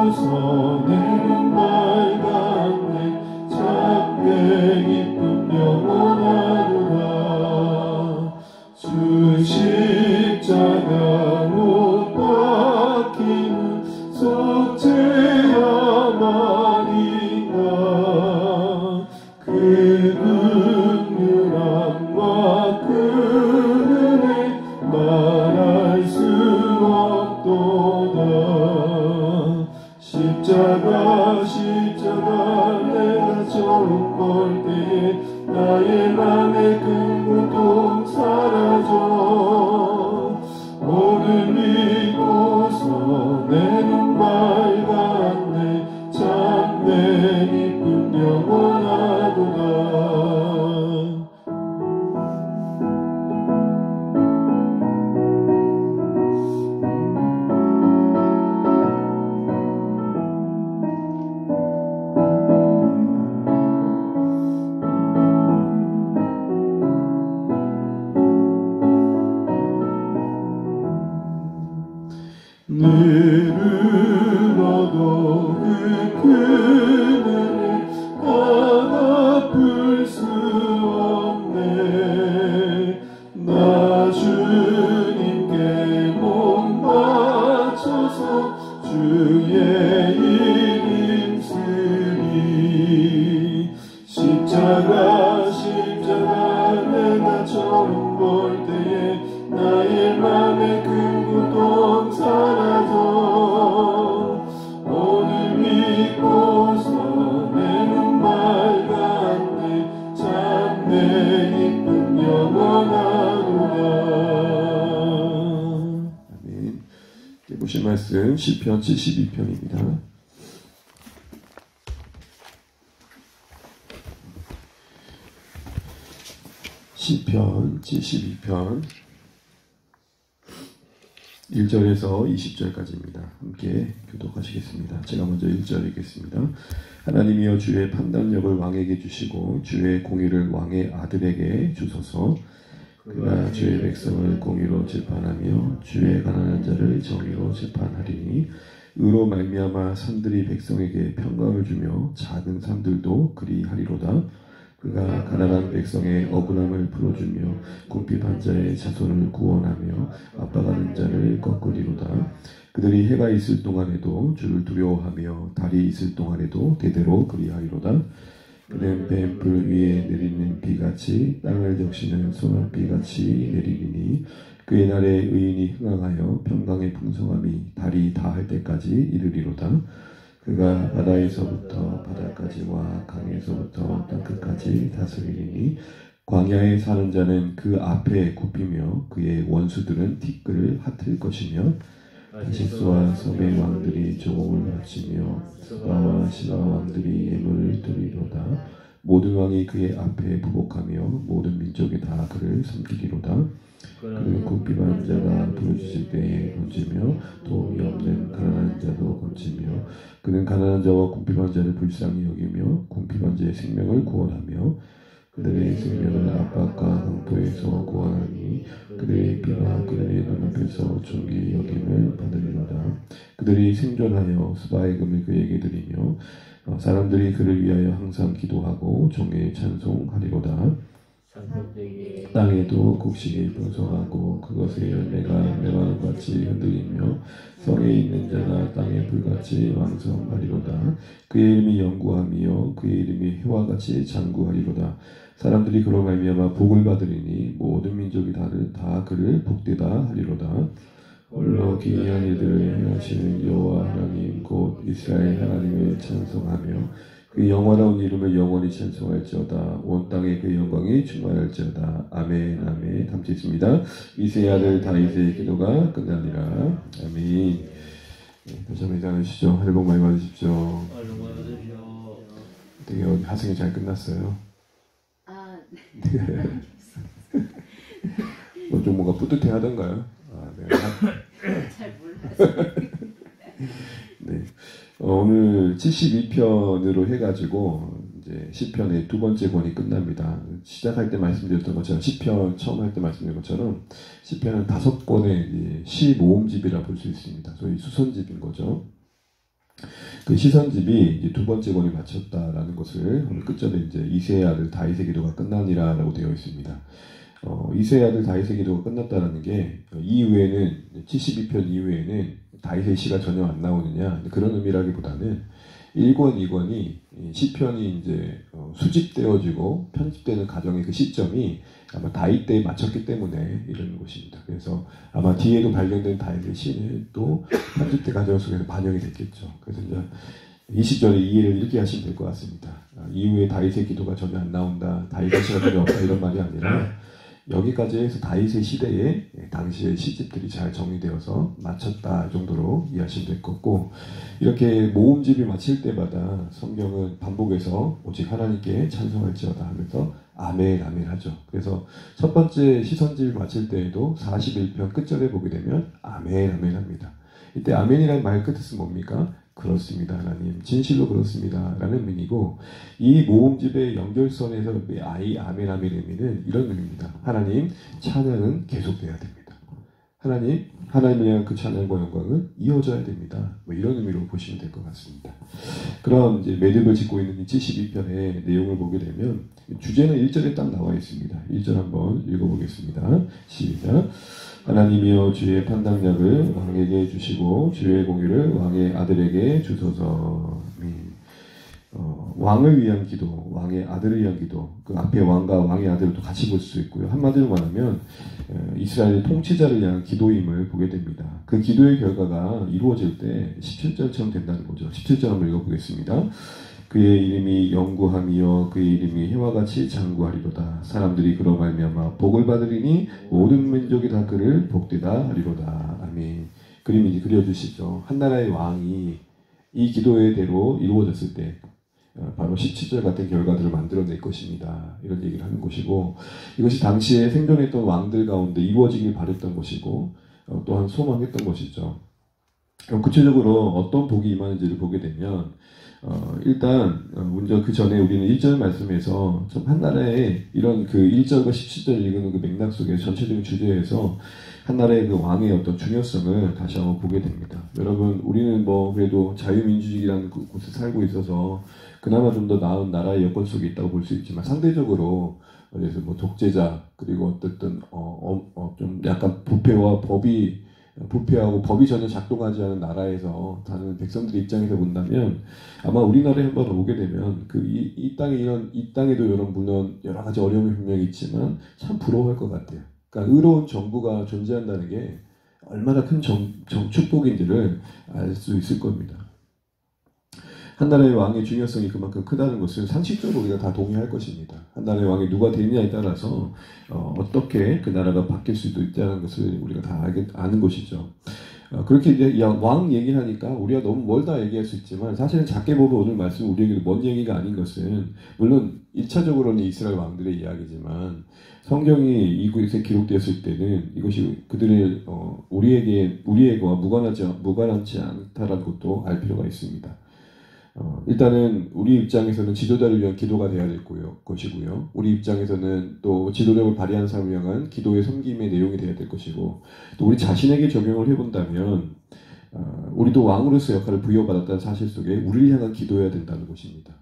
믿고서 내 눈 밝았네. 참내 기쁨 영원하도다. 주 십자가 못 박히는 속죄야 말인가. 그 극률함과 그 은혜 말할 수 없도다. 십자가 내가 처음 볼 때에 나의 맘의 큰 고통 사라져. 오늘 믿고서 내 눈 밝았네. 참내 기쁨 영원하도다. 너를 얻어 그 은혜를 갚을 수 없네. 나 주님께 못 맞춰서 주의 이름 쓰리. 십자가 내가 처음 볼 때에 나의 맘에 큰 고통 사라져. 오늘 믿고서 내 눈 밝았네. 참내 기쁨 영원하도다. 아멘. 보실 말씀 시편 72편입니다. 시편 72편 1절에서 20절까지입니다. 함께 교독하시겠습니다. 제가 먼저 1절 읽겠습니다. 하나님이여 주의 판단력을 왕에게 주시고 주의 공의를 왕의 아들에게 주소서. 그가 주의 백성을 공의로 재판하며 주의 가난한 자를 정의로 재판하리니 의로 말미암아 산들이 백성에게 평강을 주며 작은 산들도 그리하리로다. 그가 가난한 백성의 억울함을 풀어주며 궁핍한 자의 자손을 구원하며 압박하는 자를 꺾으리로다. 그들이 해가 있을 동안에도 주를 두려워하며 달이 있을 동안에도 대대로 그리하리로다. 그는 뱀불 위에 내리는 비같이 땅을 적시는 소낙비같이 내리리니 그의 날에 의인이 흥황하여 평강의 풍성함이 달이 다할 때까지 이르리로다. 그가 바다에서부터 바다까지와 강에서부터 땅끝까지 다스리리니 광야에 사는 자는 그 앞에 굽히며 그의 원수들은 티끌을 핫을 것이며 다시스와 섬의 왕들이 조공을 바치며 스바와 시바 왕들이 예물을 드리로다. 모든 왕이 그의 앞에 부복하며 모든 민족이 다 그를 섬기리로다. 그는 궁핍한 자가 부르짖을 때에 건지며 도움이 없는 가난한 자도 건지며 그는 가난한 자와 궁핍한 자를 불쌍히 여기며 궁핍한 자의 생명을 구원하며 그들의 생명을 압박과 강포에서 구원하니 그들의 피가 그들의 눈앞에서 존귀 여김을 받으리로다. 그들이 생존하여 스바의 금을 그에게 드리며 사람들이 그를 위하여 항상 기도하고 종의 찬송하리로다. 땅에도 곡식이 풍성하고 그것의 열매가 매화같이 흔들리며 성에 있는 자나 땅에 불같이 왕성하리로다. 그의 이름이 영구하며 그의 이름이 해와같이 장구하리로다. 사람들이 그로 말미암아 복을 받으리니 모든 민족이 다 그를 복되다 하리로다. 홀로 기이한 일들을 행하시는 여호와 하나님 곧 이스라엘 하나님을 찬송하며 그 영원한 이름을 영원히 찬송할지어다. 온 땅에 그 영광이 충만할지어다. 아멘. 아멘. 함께 있습니다. 이새의 아들 다윗의 기도가 끝나니라. 아멘. 다시 한번 인사하시죠. 하늘 복 많이 받으십시오. 되게 하승이 잘 끝났어요. 네. 좀 뭔가 뿌듯해 하던가요? 네. 잘 몰라서. 네. 오늘 72편으로 해가지고 이제 시편의 두 번째 권이 끝납니다. 시작할 때 말씀드렸던 것처럼 시편 처음 할 때 말씀드린 것처럼 시편은 5권의 시 모음집이라 볼 수 있습니다. 소위 수선집인 거죠. 그 시선집이 이제 두 번째 권이 마쳤다라는 것을 오늘 끝절에 이제 이새의 아들 다윗의 기도가 끝나니라라고 되어 있습니다. 이새의 아들 다윗의 기도가 끝났다라는 게 이후에는 72편 이후에는 다윗의 시가 전혀 안 나오느냐 그런 의미라기보다는 1권, 2권이 시편이 이제 수집되어지고 편집되는 과정의 그 시점이 아마 다윗 때에 맞췄기 때문에 이런 것입니다. 그래서 아마 뒤에도 발견된 다윗의 시는 또 편집된 과정 속에서 반영이 됐겠죠. 그래서 이제 20절에 이해를 읽게 하시면 될 것 같습니다. 이후에 다윗의 기도가 전혀 안 나온다, 다윗의 시가 전혀 없다 이런 말이 아니라 여기까지 해서 다윗의 시대에 당시의 시집들이 잘 정리되어서 마쳤다 정도로 이해하시면 될 거고, 이렇게 모음집이 마칠 때마다 성경은 반복해서 오직 하나님께 찬송할지어다 하면서 아멘 아멘 하죠. 그래서 첫 번째 시선집이 마칠 때에도 41편 끝절에 보게 되면 아멘 아멘 합니다. 이때 아멘이라는 말 끝에서 뭡니까? 그렇습니다 하나님, 진실로 그렇습니다 라는 의미고, 이 모음집의 연결선에서 아이 아멘 아멘의 의미는 이런 의미입니다. 하나님 찬양은 계속돼야 됩니다. 하나님을 향한 그 찬양과 영광은 이어져야 됩니다. 뭐 이런 의미로 보시면 될 것 같습니다. 그럼 이제 매듭을 짓고 있는 이 72편의 내용을 보게 되면 주제는 1절에 딱 나와 있습니다. 1절 한번 읽어보겠습니다. 시작. 하나님이여 주의 판단력을 왕에게 주시고 주의 공의를 왕의 아들에게 주소서. 왕을 위한 기도, 왕의 아들을 위한 기도, 그 앞에 왕과 왕의 아들을 또 같이 볼 수 있고요. 한마디로 말하면 이스라엘의 통치자를 위한 기도임을 보게 됩니다. 그 기도의 결과가 이루어질 때 17절처럼 된다는 거죠. 17절 한번 읽어보겠습니다. 그의 이름이 영구함이요 그의 이름이 해와 같이 장구하리로다. 사람들이 그로 말미암아 복을 받으리니 모든 민족이 다 그를 복되다 하리로다. 아멘. 그림이 이제 그려주시죠. 한 나라의 왕이 이 기도의 대로 이루어졌을 때 바로 17절 같은 결과들을 만들어낼 것입니다. 이런 얘기를 하는 것이고, 이것이 당시에 생존했던 왕들 가운데 이루어지길 바랬던 것이고, 또한 소망했던 것이죠. 그럼 구체적으로 어떤 복이 임하는지를 보게 되면 일단 먼저 그 전에 우리는 1절 말씀에서 좀 한 나라의 이런 그 1절과 17절 읽는 그 맥락 속에 전체적인 주제에서 한 나라의 그 왕의 어떤 중요성을 다시 한번 보게 됩니다. 여러분, 우리는 뭐 그래도 자유민주주의라는 곳에 살고 있어서 그나마 좀 더 나은 나라의 여건 속에 있다고 볼 수 있지만, 상대적으로 그래서 뭐 독재자 그리고 어쨌든 좀 약간 부패하고 법이 전혀 작동하지 않은 나라에서 사는 백성들의 입장에서 본다면, 아마 우리나라에 한번 오게 되면 이 땅에도 이런 물론 여러 가지 어려움이 분명히 있지만 참 부러워할 것 같아요. 그러니까 의로운 정부가 존재한다는 게 얼마나 큰 축복인지를 알 수 있을 겁니다. 한 나라의 왕의 중요성이 그만큼 크다는 것을 상식적으로 우리가 다 동의할 것입니다. 한 나라의 왕이 누가 되느냐에 따라서 어떻게 그 나라가 바뀔 수도 있다는 것을 우리가 다 아는 것이죠. 그렇게 이제 왕 얘기하니까 우리가 너무 멀다 얘기할 수 있지만, 사실은 작게 보면 오늘 말씀 우리에게 먼 얘기가 아닌 것은, 물론 1차적으로는 이스라엘 왕들의 이야기지만 성경이 이곳에 기록되었을 때는 이것이 그들의 우리에게와 무관하지 않다라는 것도 알 필요가 있습니다. 일단은 우리 입장에서는 지도자를 위한 기도가 되어야 될 것이고요. 우리 입장에서는 또 지도력을 발휘하는 사람을 향한 기도의 섬김의 내용이 되어야 될 것이고, 또 우리 자신에게 적용을 해본다면 우리도 왕으로서 역할을 부여받았다는 사실 속에 우리를 향한 기도해야 된다는 것입니다.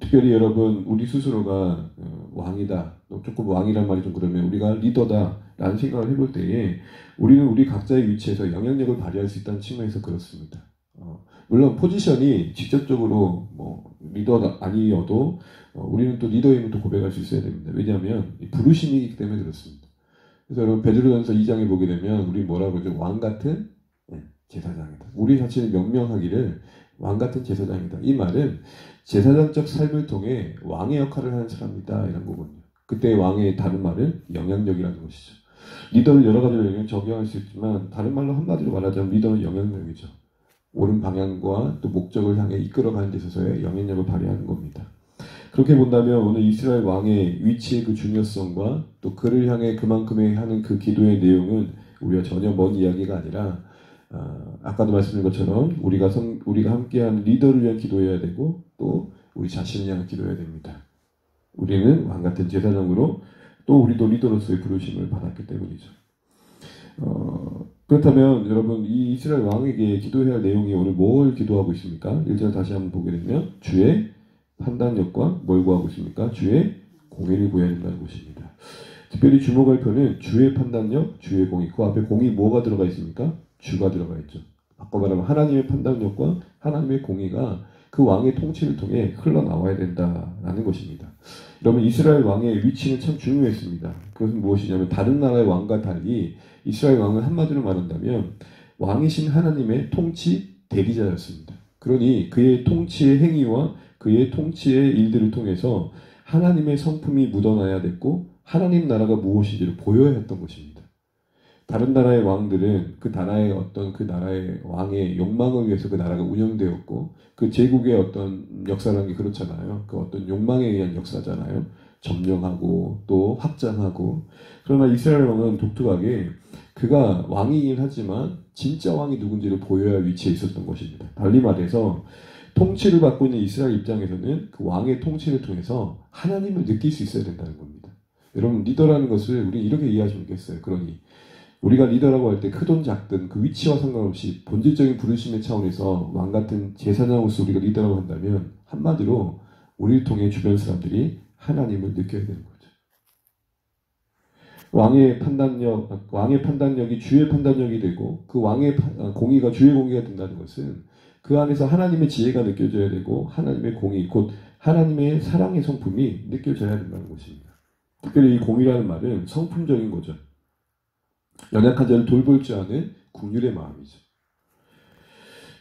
특별히 여러분, 우리 스스로가 왕이다, 조금 왕이란 말이 좀 그러면 우리가 리더다 라는 생각을 해볼 때에 우리는 우리 각자의 위치에서 영향력을 발휘할 수 있다는 측면에서 그렇습니다. 물론 포지션이 직접적으로 뭐 리더가 아니어도 우리는 또 리더임을 또 고백할 수 있어야 됩니다. 왜냐하면 부르심이기 때문에 그렇습니다. 그래서 여러분, 베드로전서 2장에 보게 되면 우리 뭐라고 그러죠? 왕 같은 제사장이다. 우리 자신을 명명하기를 왕 같은 제사장이다. 이 말은 제사장적 삶을 통해 왕의 역할을 하는 사람이다 이런 거거든요. 그때 왕의 다른 말은 영향력이라는 것이죠. 리더를 여러 가지로 적용할 수 있지만, 다른 말로 한마디로 말하자면 리더는 영향력이죠. 옳은 방향과 또 목적을 향해 이끌어가는 데 있어서의 영향력을 발휘하는 겁니다. 그렇게 본다면 오늘 이스라엘 왕의 위치의 그 중요성과 또 그를 향해 그만큼의 하는 그 기도의 내용은 우리가 전혀 먼 이야기가 아니라, 아까도 말씀드린 것처럼 우리가 함께하는 리더를 위한 기도해야 되고, 또 우리 자신을 향한 기도해야 됩니다. 우리는 왕같은 제사장으로 또 우리도 리더로서의 부르심을 받았기 때문이죠. 그렇다면 여러분 이 이스라엘 왕에게 기도해야 할 내용이 오늘 뭘 기도하고 있습니까? 1절 다시 한번 보게 되면 주의 판단력과 뭘 구하고 있습니까? 주의 공의를 구해야 된다는 것입니다. 특별히 주목할 표는 주의 판단력, 주의 공의. 그 앞에 공의 뭐가 들어가 있습니까? 주가 들어가 있죠. 바꿔 말하면 하나님의 판단력과 하나님의 공의가 그 왕의 통치를 통해 흘러나와야 된다라는 것입니다. 여러분 이스라엘 왕의 위치는 참 중요했습니다. 그것은 무엇이냐면 다른 나라의 왕과 달리 이스라엘 왕은 한마디로 말한다면 왕이신 하나님의 통치 대리자였습니다. 그러니 그의 통치의 행위와 그의 통치의 일들을 통해서 하나님의 성품이 묻어나야 됐고 하나님 나라가 무엇인지를 보여야 했던 것입니다. 다른 나라의 왕들은 그 나라의 어떤 그 나라의 왕의 욕망을 위해서 그 나라가 운영되었고 그 제국의 어떤 역사라는 게 그렇잖아요. 그 어떤 욕망에 의한 역사잖아요. 점령하고 또 확장하고. 그러나 이스라엘 왕은 독특하게 그가 왕이긴 하지만 진짜 왕이 누군지를 보여야 할 위치에 있었던 것입니다. 달리 말해서 통치를 받고 있는 이스라엘 입장에서는 그 왕의 통치를 통해서 하나님을 느낄 수 있어야 된다는 겁니다. 여러분 리더라는 것을 우리 이렇게 이해하시면 되겠어요. 그러니 우리가 리더라고 할 때 크든 작든 그 위치와 상관없이 본질적인 부르심의 차원에서 왕 같은 제사장으로서 우리가 리더라고 한다면 한마디로 우리를 통해 주변 사람들이 하나님을 느껴야 되는 거죠. 왕의 판단력이 주의 판단력이 되고 그 왕의 공의가 주의 공의가 된다는 것은 그 안에서 하나님의 지혜가 느껴져야 되고 하나님의 공의 곧 하나님의 사랑의 성품이 느껴져야 된다는 것입니다. 특별히 이 공의라는 말은 성품적인 거죠. 연약한 자를 돌볼 줄 아는 긍휼의 마음이죠.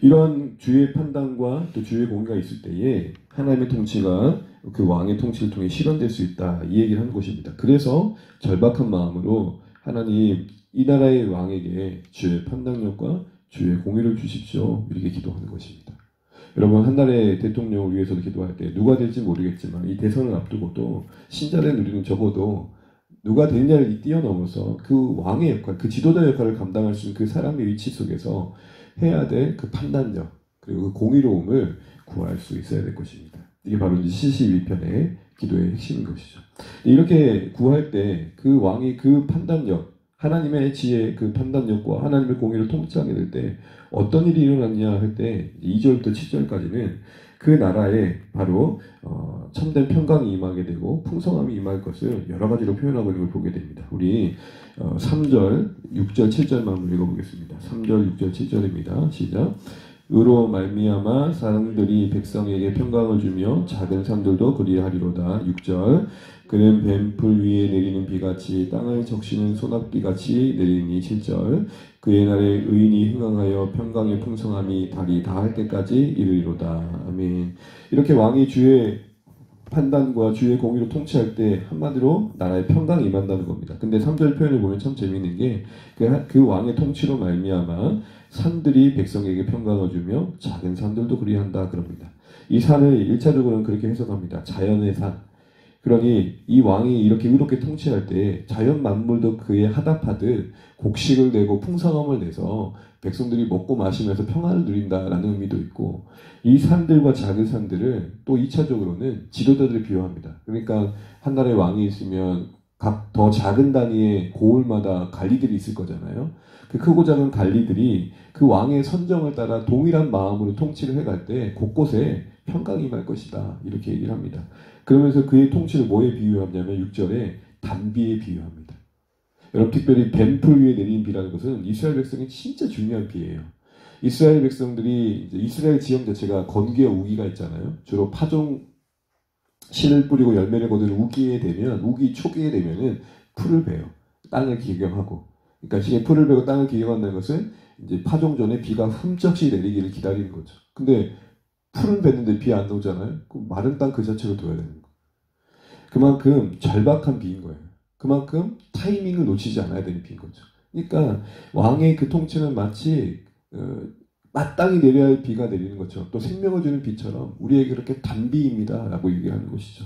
이런 주의 판단과 또 주의 공의가 있을 때에 하나님의 통치가 그 왕의 통치를 통해 실현될 수 있다. 이 얘기를 하는 것입니다. 그래서 절박한 마음으로 하나님 이 나라의 왕에게 주의 판단력과 주의 공의를 주십시오. 이렇게 기도하는 것입니다. 여러분 한 나라의 대통령을 위해서도 기도할 때 누가 될지 모르겠지만 이 대선을 앞두고도 신자된 우리는 적어도 누가 되느냐를 뛰어넘어서 그 왕의 역할, 그 지도자 역할을 감당할 수 있는 그 사람의 위치 속에서 해야 될 그 판단력 그리고 그 공의로움을 구할 수 있어야 될 것입니다. 이게 바로 이제 72편의 기도의 핵심인 것이죠. 이렇게 구할 때 그 왕이 그 판단력, 하나님의 지혜 그 판단력과 하나님의 공의를 통치하게 될 때 어떤 일이 일어났냐 할 때 2절부터 7절까지는 그 나라에 바로 참된 평강이 임하게 되고 풍성함이 임할 것을 여러 가지로 표현하고 있는 걸 보게 됩니다. 우리 3절, 6절, 7절만 한번 읽어보겠습니다. 3절, 6절, 7절입니다. 시작. 의로 말미암아 사람들이 백성에게 평강을 주며 작은 산들도 그리하리로다. 6절. 그는 뱀풀 위에 내리는 비같이 땅을 적시는 소낙비같이 내리니. 7절. 그의 날에 의인이 흥황하여 평강의 풍성함이 달이 다할 때까지 이르리로다. 아멘. 이렇게 왕이 주의 판단과 주의 공의로 통치할 때 한마디로 나라에 평강이 임한다는 겁니다. 근데 3절 표현을 보면 참 재미있는 게 그 왕의 통치로 말미암아 산들이 백성에게 평강을 주며 작은 산들도 그리한다 그럽니다. 이 산을 1차적으로는 그렇게 해석합니다. 자연의 산. 그러니 이 왕이 이렇게 의롭게 통치할 때 자연 만물도 그에 하답하듯 곡식을 내고 풍성함을 내서 백성들이 먹고 마시면서 평안을 누린다라는 의미도 있고 이 산들과 작은 산들을 또 2차적으로는 지도자들을 비유합니다. 그러니까 한 나라의 왕이 있으면 각 더 작은 단위의 고을마다 관리들이 있을 거잖아요. 그 크고 작은 관리들이 그 왕의 선정을 따라 동일한 마음으로 통치를 해갈 때 곳곳에 평강이 임할 것이다. 이렇게 얘기를 합니다. 그러면서 그의 통치를 뭐에 비유하냐면 6절에 단비에 비유합니다. 여러분 특별히 뱀풀 위에 내리는 비라는 것은 이스라엘 백성이 진짜 중요한 비예요. 이스라엘 백성들이 이제 이스라엘 지형 자체가 건기와 우기가 있잖아요. 주로 파종 씨를 뿌리고 열매를 거두는 우기 초기에 되면은 풀을 베요. 땅을 기경하고. 그러니까 이게 풀을 베고 땅을 기경한다는 것은 이제 파종 전에 비가 흠쩍씩 내리기를 기다리는 거죠. 근데 풀은 뱉는데 비 안 오잖아요. 그럼 마른 땅 그 자체로 둬야 되는 거예요. 그만큼 절박한 비인 거예요. 그만큼 타이밍을 놓치지 않아야 되는 비인 거죠. 그러니까 왕의 그 통치는 마치 마땅히 내려야 할 비가 내리는 것처럼 또 생명을 주는 비처럼 우리에게 그렇게 단비입니다 라고 얘기하는 것이죠.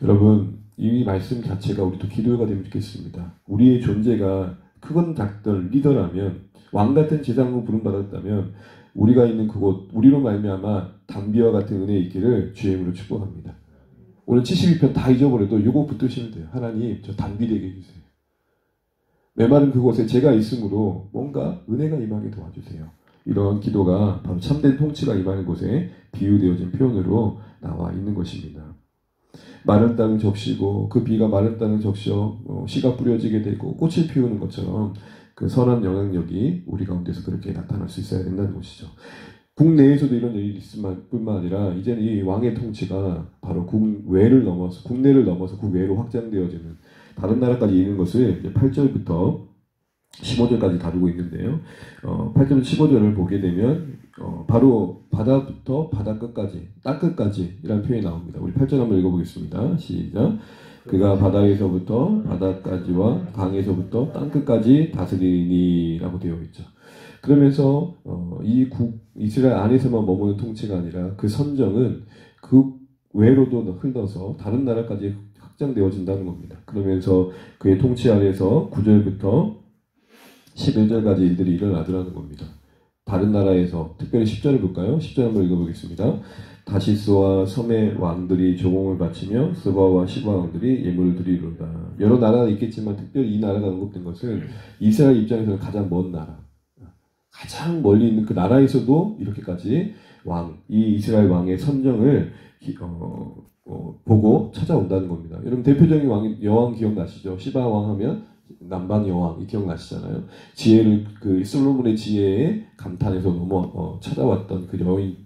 여러분 이 말씀 자체가 우리도 기도가 되면 좋겠습니다. 우리의 존재가 크건 작든 리더라면 왕같은 제사장으로 부름받았다면 우리가 있는 그곳 우리로 말미암아 단비와 같은 은혜 있기를 주의 이름으로 축복합니다. 오늘 72편 다 잊어버려도 이거 붙드시면 돼요. 하나님 저 단비 되게 해주세요. 메마른 그곳에 제가 있으므로 뭔가 은혜가 임하게 도와주세요. 이런 기도가 바로 참된 통치가 임하는 곳에 비유되어진 표현으로 나와 있는 것입니다. 마른 땅을 적시고 그 비가 마른 땅을 적셔 씨가 뿌려지게 되고 꽃을 피우는 것처럼 그 선한 영향력이 우리 가운데서 그렇게 나타날 수 있어야 된다는 것이죠. 국내에서도 이런 일이 있을 뿐만 아니라 이제는 이 왕의 통치가 바로 국내를 넘어서 국외로 확장되어지는 다른 나라까지 이르는 것을 8절부터 15절까지 다루고 있는데요. 8절 15절을 보게 되면 바로 바다부터 바다 끝까지 땅 끝까지 이라는 표현이 나옵니다. 우리 8절 한번 읽어보겠습니다. 시작. 그가 바다에서부터 바다까지와 강에서부터 땅 끝까지 다스리니 라고 되어 있죠. 그러면서 이스라엘 안에서만 머무는 통치가 아니라 그 선정은 그 외로도 흘러서 다른 나라까지 확장되어진다는 겁니다. 그러면서 그의 통치 아래에서 9절부터 11절까지 일들이 일어나더라는 겁니다. 다른 나라에서 특별히 10절을 볼까요? 10절 한번 읽어보겠습니다. 다시스와 섬의 왕들이 조공을 바치며 스바와 시바 왕들이 예물을 드리로다. 여러 나라가 있겠지만 특별히 이 나라가 언급된 것은 이스라엘 입장에서는 가장 먼 나라, 가장 멀리 있는 그 나라에서도 이렇게까지 이 이스라엘 왕의 선정을 보고 찾아온다는 겁니다. 여러분 대표적인 여왕 기억나시죠? 시바 왕 하면 남방 여왕 기억나시잖아요. 지혜를 솔로몬의 지혜에 감탄해서 찾아왔던 그 여인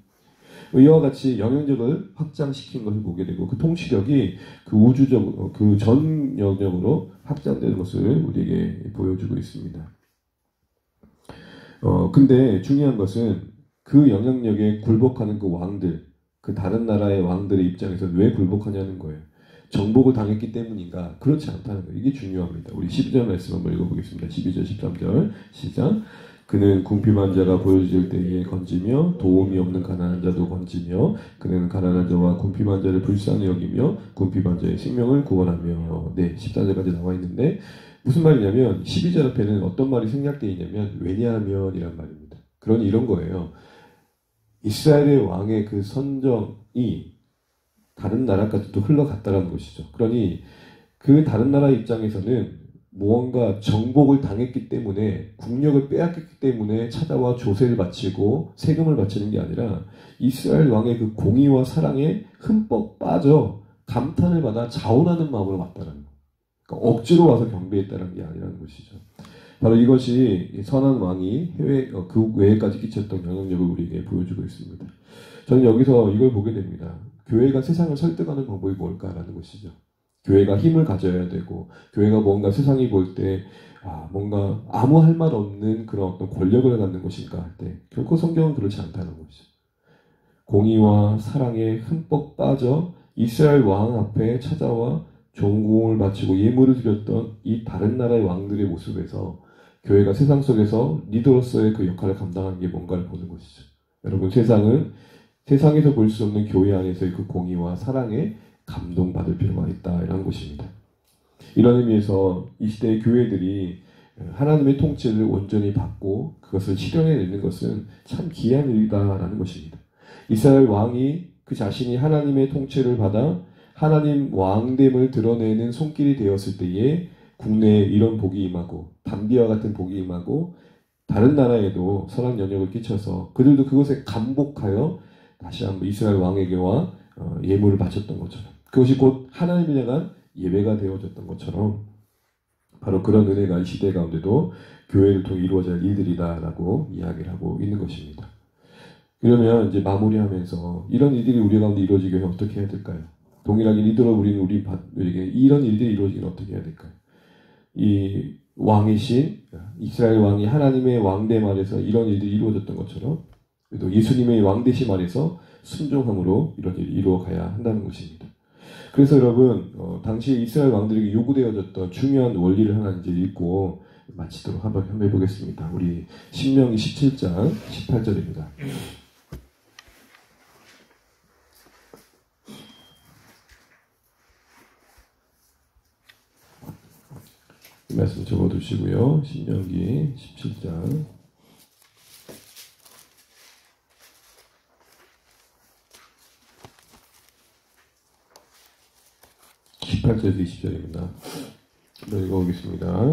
이와 같이 영향력을 확장시킨 것을 보게 되고 그 통치력이 그 우주적 그 전 영역으로 확장되는 것을 우리에게 보여주고 있습니다. 근데 중요한 것은 그 영향력에 굴복하는 그 왕들, 그 다른 나라의 왕들의 입장에서 왜 굴복하냐는 거예요. 정복을 당했기 때문인가? 그렇지 않다는 거예요. 이게 중요합니다. 우리 12절 말씀 한번 읽어보겠습니다. 12절, 13절 시작. 그는 궁핍한 자가 보여질 때에 건지며 도움이 없는 가난한 자도 건지며 그는 가난한 자와 궁핍한 자를 불쌍히 여기며 궁핍한 자의 생명을 구원하며 14절까지 나와 있는데 무슨 말이냐면 12절 앞에는 어떤 말이 생략되어 있냐면 왜냐하면 이란 말입니다. 그러니 이런 거예요. 이스라엘의 왕의 그 선정이 다른 나라까지도 흘러갔다는 것이죠. 그러니 그 다른 나라 입장에서는 무언가 정복을 당했기 때문에 국력을 빼앗겼기 때문에 찾아와 조세를 바치고 세금을 바치는 게 아니라 이스라엘 왕의 그 공의와 사랑에 흠뻑 빠져 감탄을 받아 자원하는 마음으로 왔다는 거예요. 그러니까 억지로 와서 경배했다는 게 아니라는 것이죠. 바로 이것이 선한 왕이 그 외에까지 끼쳤던 영향력을 우리에게 보여주고 있습니다. 저는 여기서 이걸 보게 됩니다. 교회가 세상을 설득하는 방법이 뭘까라는 것이죠. 교회가 힘을 가져야 되고 교회가 뭔가 세상이 볼 때 뭔가 아무 할 말 없는 그런 어떤 권력을 갖는 것인가 할 때 결코 성경은 그렇지 않다는 것이죠. 공의와 사랑에 흠뻑 빠져 이스라엘 왕 앞에 찾아와 종공을 바치고 예물을 드렸던 이 다른 나라의 왕들의 모습에서 교회가 세상 속에서 리더로서의 그 역할을 감당하는 게 뭔가를 보는 것이죠. 여러분 세상은 세상에서 볼 수 없는 교회 안에서의 그 공의와 사랑에 감동받을 필요가 있다 이런 것입니다. 이런 의미에서 이 시대의 교회들이 하나님의 통치를 온전히 받고 그것을 실현해내는 것은 참 귀한 일이다라는 것입니다. 이스라엘 왕이 그 자신이 하나님의 통치를 받아 하나님 왕됨을 드러내는 손길이 되었을 때에 국내에 이런 복이 임하고 담비와 같은 복이 임하고 다른 나라에도 선한 영향을 끼쳐서 그들도 그것에 감복하여 다시 한번 이스라엘 왕에게와 예물을 바쳤던 것처럼 그것이 곧 하나님을 향한 예배가 되어졌던 것처럼 바로 그런 은혜가 이 시대 가운데도 교회를 통해 이루어져야 할 일들이다라고 이야기를 하고 있는 것입니다. 그러면 이제 마무리하면서 이런 일들이 우리 가운데 이루어지기 위해 어떻게 해야 될까요? 동일하게 리더로 우리에게 이런 일들이 이루어지기는 어떻게 해야 될까요? 이 왕이신 이스라엘 왕이 하나님의 왕됨 아래서 이런 일들이 이루어졌던 것처럼 또 예수님의 왕되심 아래서 순종함으로 이런 일이 이루어가야 한다는 것입니다. 그래서 여러분 당시 이스라엘 왕들에게 요구되어졌던 중요한 원리를 하나 이제 읽고 마치도록 한번 해보겠습니다. 우리 신명기 17장 18절입니다. 이 말씀 적어두시고요. 신명기 17장 18절에서 20절입니다. 한번 읽어보겠습니다.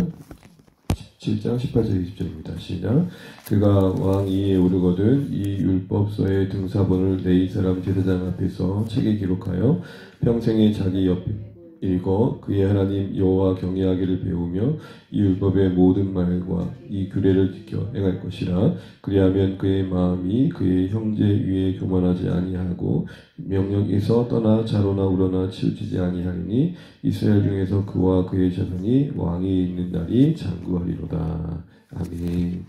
7장 18절 20절입니다. 시작. 그가 왕 위에 오르거든 이 율법서의 등사본을 내 이스라엘 제사장 앞에서 책에 기록하여 평생에 자기 옆에 읽어 그의 하나님 여호와 경외하기를 배우며 이 율법의 모든 말과 이 규례를 지켜 행할 것이라. 그리하면 그의 마음이 그의 형제 위에 교만하지 아니하고 명령에서 떠나 자로나 우러나 치우치지 아니하리니 이스라엘 중에서 그와 그의 자손이 왕이 있는 날이 장구하리로다. 아멘.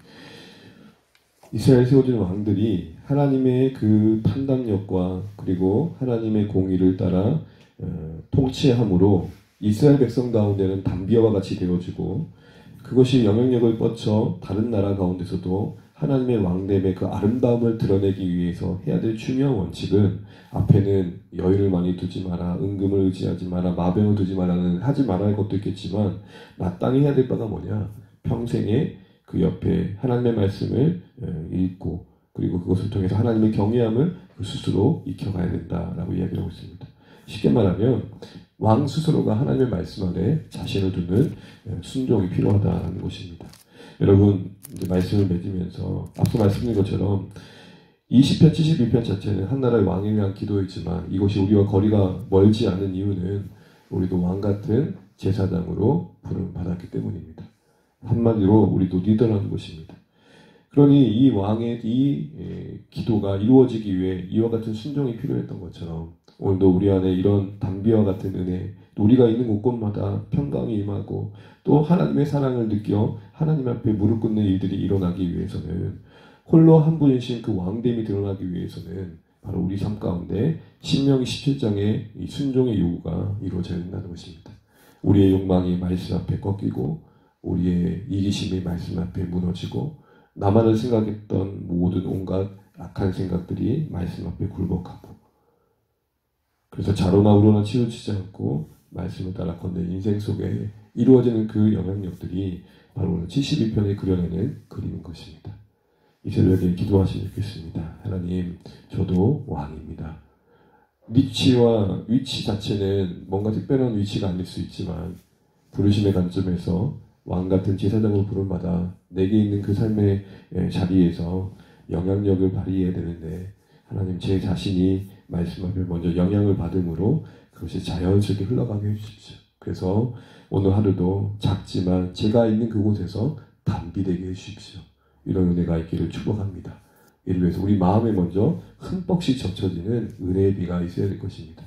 이스라엘에 세워진 왕들이 하나님의 그 판단력과 그리고 하나님의 공의를 따라 통치함으로 이스라엘 백성 가운데는 담비아와 같이 되어지고 그것이 영향력을 뻗쳐 다른 나라 가운데서도 하나님의 왕됨의 그 아름다움을 드러내기 위해서 해야 될 중요한 원칙은 앞에는 여유를 많이 두지 마라, 은금을 의지하지 마라, 마병을 두지 마라는 하지 말아야 할 것도 있겠지만 마땅히 해야 될 바가 뭐냐? 평생에 그 옆에 하나님의 말씀을 읽고 그리고 그것을 통해서 하나님의 경외함을 스스로 익혀가야 된다라고 이야기를 하고 있습니다. 쉽게 말하면 왕 스스로가 하나님의 말씀 안에 자신을 두는 순종이 필요하다는 것입니다. 여러분 이제 말씀을 맺으면서 앞서 말씀드린 것처럼 20편, 71편 자체는 한 나라의 왕에 위한 기도이지만 이것이 우리와 거리가 멀지 않은 이유는 우리도 왕 같은 제사장으로 부름받았기 때문입니다. 한마디로 우리도 리더라는 것입니다. 그러니 이 왕의 이 기도가 이루어지기 위해 이와 같은 순종이 필요했던 것처럼 오늘도 우리 안에 이런 담비와 같은 은혜, 우리가 있는 곳곳마다 평강이 임하고 또 하나님의 사랑을 느껴 하나님 앞에 무릎 꿇는 일들이 일어나기 위해서는 홀로 한 분이신 그 왕됨이 드러나기 위해서는 바로 우리 삶 가운데 신명기 17장의 이 순종의 요구가 이루어져야 된다는 것입니다. 우리의 욕망이 말씀 앞에 꺾이고 우리의 이기심이 말씀 앞에 무너지고 나만을 생각했던 모든 온갖 악한 생각들이 말씀 앞에 굴복하고 그래서 자로나 우로나 치우치지 않고 말씀을 따라 걷는 인생 속에 이루어지는 그 영향력들이 바로 오늘 72편에 그려내는 그림인 것입니다. 이 새벽에 기도하시면 좋겠습니다. 하나님, 저도 왕입니다. 위치 자체는 뭔가 특별한 위치가 아닐 수 있지만 부르심의 관점에서 왕 같은 제사장으로 부름받아 내게 있는 그 삶의 자리에서 영향력을 발휘해야 되는데 하나님 제 자신이 말씀 앞에 먼저 영향을 받음으로 그것이 자연스럽게 흘러가게 해주십시오. 그래서 오늘 하루도 작지만 제가 있는 그곳에서 담비되게 해주십시오. 이런 은혜가 있기를 축복합니다. 이를 위해서 우리 마음에 먼저 흠뻑씩 적셔지는 은혜의 비가 있어야 될 것입니다.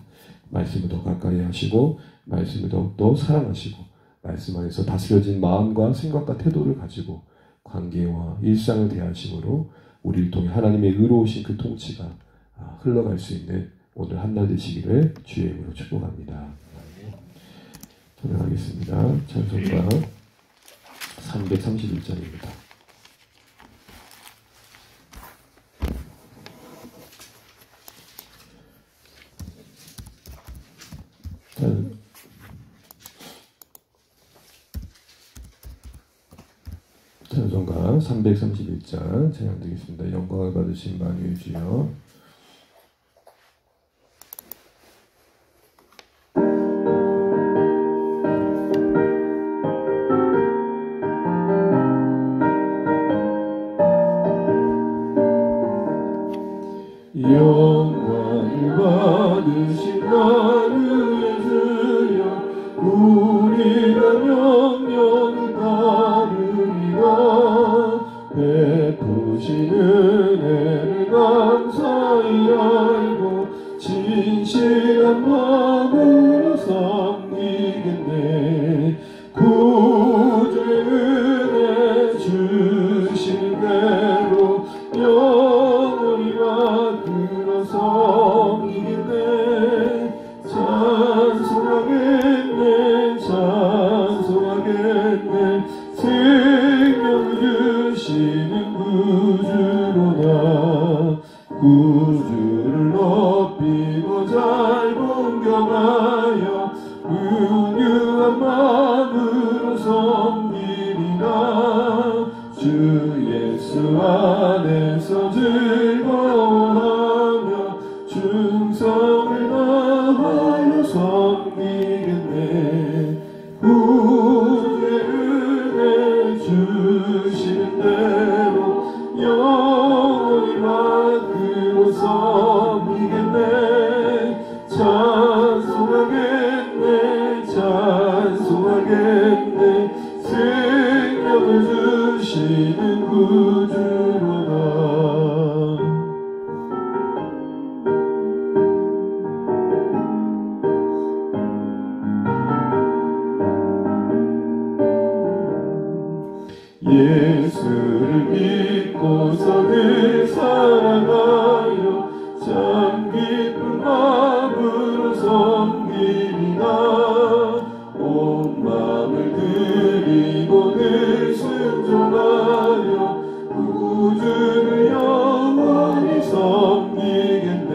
말씀을 더 가까이 하시고 말씀을 더욱더 사랑하시고 말씀 안에서 다스려진 마음과 생각과 태도를 가지고 관계와 일상을 대하심으로 우리를 통해 하나님의 의로우신 그 통치가 흘러갈 수 있는 오늘 한날 되시기를 주의 이름으로 축복합니다. 찬양하겠습니다. 찬송가 331장입니다. 찬송가 331장 찬양드리겠습니다. 영광을 받으신 만유의 주여. 영광을 받으신 만유의 주여 우리가 명령을 따르리라. 베푸신 은혜를 감사히 알고 진실한 마음으로 섬기겠네. 구주의 은혜 주신 대로 영원히 받들어 섬기겠네. 찬송하겠네 찬송하겠네. 생명을 주시는 구주로다. 구주를 높이고 잘 공경하여 은유한 마음으로 섬기리라. 주 예수 안에서 즐거워하며 충성을 다하여 섬기겠네. 구주의 은혜 주 섬기겠네. 찬송하겠네. 찬송하겠네. 생명을 주시는 구주로다. 예수를 믿고서 늘 사랑하여 참 기쁜 마음으로 섬기리라. 온 마음을 드리고 늘 순종하여 구주를 영원히 섬기겠네.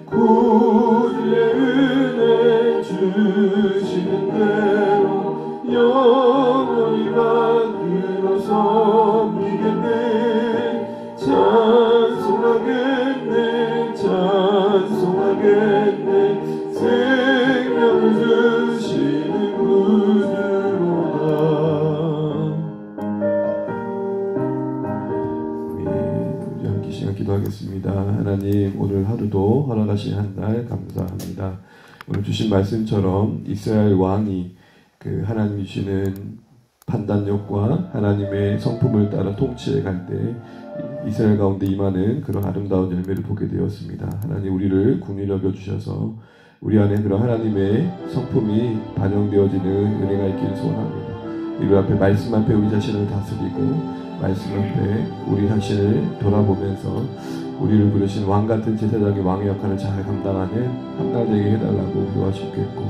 구주의 은혜 주시는 대로 영원히 받들어 섬기겠네. 찬송하겠네. 찬송하겠네. 생명을 주시는 구주로다. 우리 함께 시간 기도하겠습니다. 하나님, 오늘 하루도 허락하신 한 날 감사합니다. 오늘 주신 말씀처럼 이스라엘 왕이 그 하나님 주시는 판단력과 하나님의 성품을 따라 통치해 갈 때 이스라엘 가운데 임하는 그런 아름다운 열매를 보게 되었습니다. 하나님, 우리를 긍휼히 여겨 주셔서 우리 안에 그런 하나님의 성품이 반영되어지는 은혜가 있기를 소원합니다. 우리 앞에 말씀 앞에 우리 자신을 다스리고 말씀 앞에 우리 자신을 돌아보면서 우리를 부르신 왕같은 제사장의 왕의 역할을 잘 감당하는 한 날 되게 해달라고 기도하시고 있고,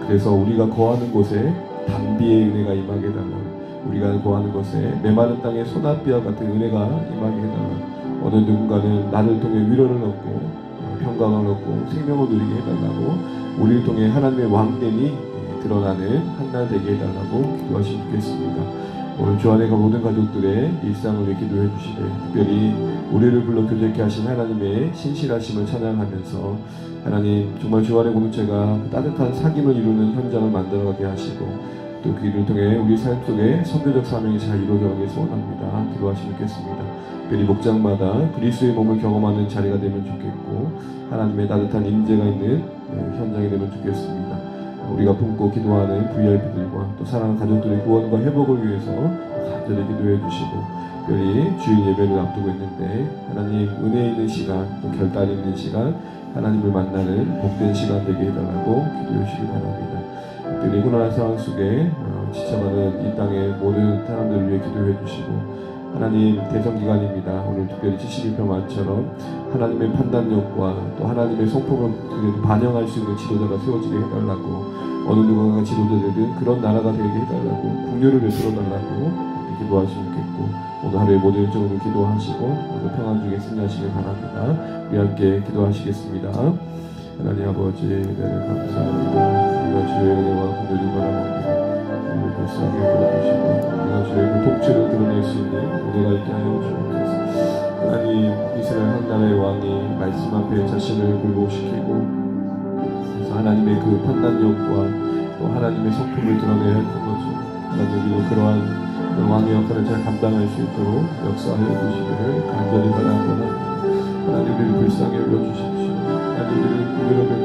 그래서 우리가 거하는 곳에 단비의 은혜가 임하게 해달라고, 우리가 거하는 곳에 메마른 땅에 소나비와 같은 은혜가 임하게 해달라고, 어느 누군가는 나를 통해 위로를 얻고 평강을 얻고 생명을 누리게 해달라고, 우리를 통해 하나님의 왕됨이 드러나는 한 날 되게 해달라고 기도하시면 좋겠습니다. 오늘 주 안에 모든 가족들의 일상을 위해 기도해 주시되, 특별히 우리를 불러 교제케 하신 하나님의 신실하심을 찬양하면서 하나님, 정말 주 안의 공동체가 따뜻한 사귐을 이루는 현장을 만들어가게 하시고, 또 그 일을 통해 우리 삶 속에 선교적 사명이 잘 이루어져가길 소원합니다. 기도하시면 좋겠습니다. 특별히 목장마다 그리스도의 몸을 경험하는 자리가 되면 좋겠고, 하나님의 따뜻한 임재가 있는 현장이 되면 좋겠습니다. 우리가 품고 기도하는 VIP들과 또 사랑하는 가족들의 구원과 회복을 위해서 간절히 기도해 주시고, 특별히 주일 예배를 앞두고 있는데 하나님, 은혜 있는 시간, 또 결단 있는 시간, 하나님을 만나는 복된 시간 되게 해달라고 기도해 주시기 바랍니다. 특별히 고난의 상황 속에 지쳐가는 이 땅의 모든 사람들을 위해 기도해 주시고, 하나님, 대선기간입니다. 오늘 특별히 71평만처럼 하나님의 판단력과 또 하나님의 성품을 반영할 수 있는 지도자가 세워지게 해달라고, 어느 누군가 지도자들은 그런 나라가 되게 해달라고, 국류를 베풀어달라고 기도하시면 좋겠고, 오늘 하루의 모든 일정으로 기도하시고 모두 평안 중에 승리하시길 바랍니다. 우리 함께 기도하시겠습니다. 하나님 아버지, 은혜를 감사합니다. 우리가 주의 은혜와 긍휼을 바라봅니다. 우리를 불쌍히 여겨주시고 우리가 주의 그 통치를 드러낼 수 있는 은혜가 있게 하여 주옵소서. 하나님, 이스라엘 한 나라의 왕이 말씀 앞에 자신을 굴복시키고, 그래서 하나님의 그 판단력과 또 하나님의 성품을 드러내야 할 거죠. 하나님, 우리도 그러한 왕의 역할을 잘 감당할 수 있도록 역사하여 주시기를 간절히 바라옵나이다. 하나님, 우리를 불쌍히 여겨주십시오. 하나님, 우리를 긍휼히